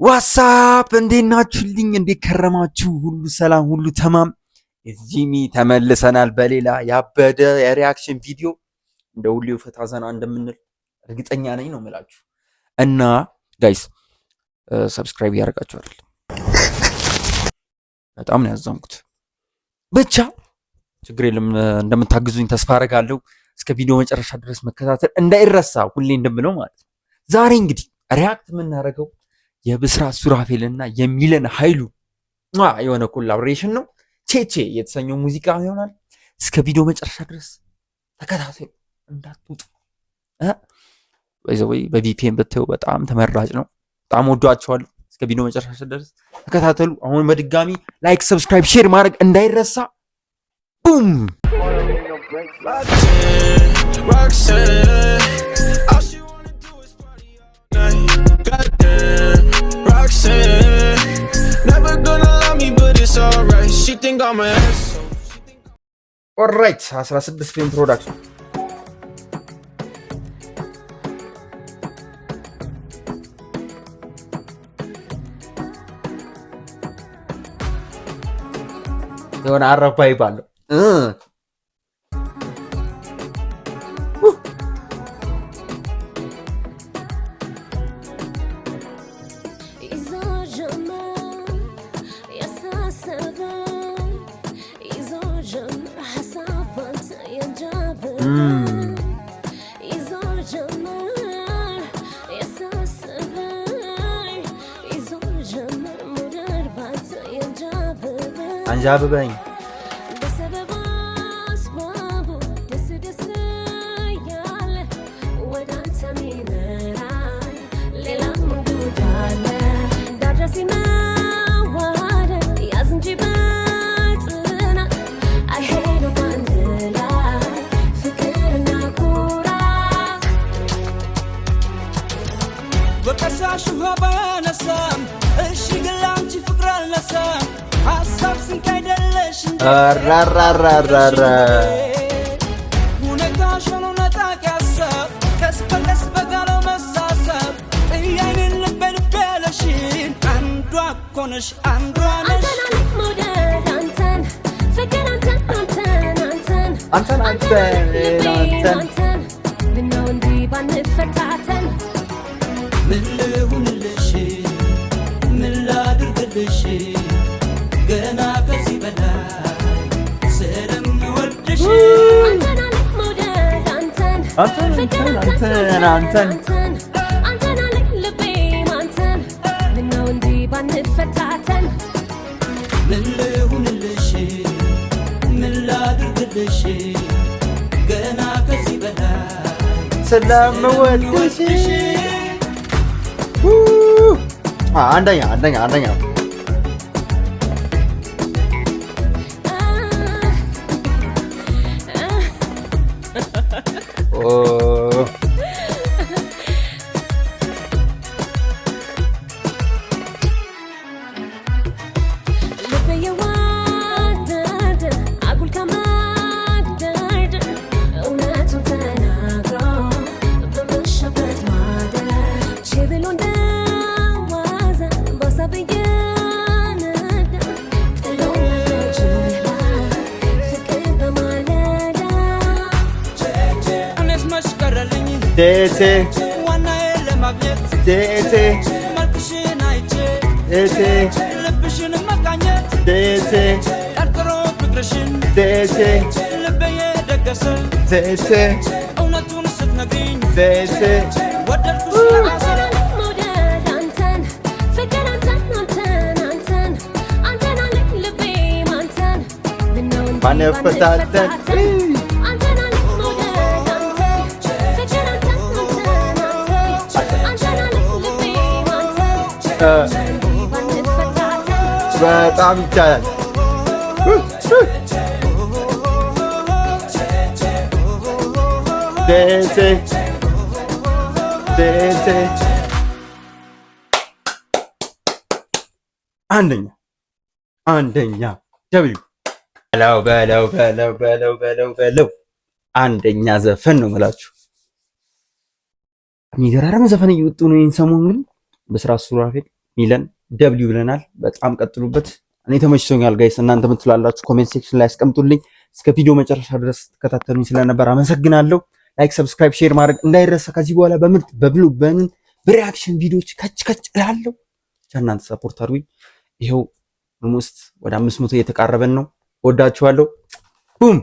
ዋትስአፕ እንዴት ናችሁልኝ? እንዴት ከረማችሁ? ሁሉ ሰላም፣ ሁሉ ተማም። ጂሚ ተመልሰናል በሌላ ያበደ የሪያክሽን ቪዲዮ። እንደ ሁሌው ፈታ ዘና እንደምንል እርግጠኛ ነኝ ነው የምላችሁ። እና ጋይስ ሰብስክራይብ ያደርጋችሁ አይደል? በጣም ነው ያዘንኩት። ብቻ ችግር የለም እንደምታግዙኝ ተስፋ አደርጋለሁ። እስከ ቪዲዮ መጨረሻ ድረስ መከታተል እንዳይረሳ፣ ሁሌ እንደምለው ማለት ነው። ዛሬ እንግዲህ ሪያክት የምናደርገው የብስራት ሱራፌልና የሚለን ኃይሉ የሆነ ኮላቦሬሽን ነው። ቼቼ የተሰኘው ሙዚቃ ይሆናል። እስከ ቪዲዮ መጨረሻ ድረስ ተከታተሉ እንዳትውጡ። ወይ በቪፒኤን ብታዩ በጣም ተመራጭ ነው። በጣም ወዷቸዋለሁ። እስከ ቪዲዮ መጨረሻ ድረስ ተከታተሉ። አሁን በድጋሚ ላይክ፣ ሰብስክራይብ፣ ሼር ማድረግ እንዳይረሳ። ቡም ኦልራይት 16 ፊልም ፕሮዳክሽን የሆነ አረፋ ይባለው አንጃብበኝ ስለምወድሽ አንደኛ በጣም ይቻላል። አንደኛ ደብሊው በለው አንደኛ ዘፈን ነው የምላችሁ። የሚገራረም ዘፈን እየወጡ ነው ይሄን ሰሞን። ግን በስራት ሱራፌል ሚለን ደብሊው ብለናል። በጣም ቀጥሉበት። እኔ ተመችቶኛል ጋይስ። እናንተ ምትላላችሁ ኮሜንት ሴክሽን ላይ አስቀምጡልኝ። እስከ ቪዲዮ መጨረሻ ድረስ ተከታተሉኝ ስለነበር አመሰግናለሁ። ላይክ፣ ሰብስክራይብ፣ ሼር ማድረግ እንዳይረሳ። ከዚህ በኋላ በምርጥ በብሉ በሪአክሽን ቪዲዮዎች ከች እላለሁ። እናንተ ሰፖርት አድርጉኝ። ይኸው ኦልሞስት ወደ 500 እየተቃረበን ነው። ወዳችኋለሁ። ቡም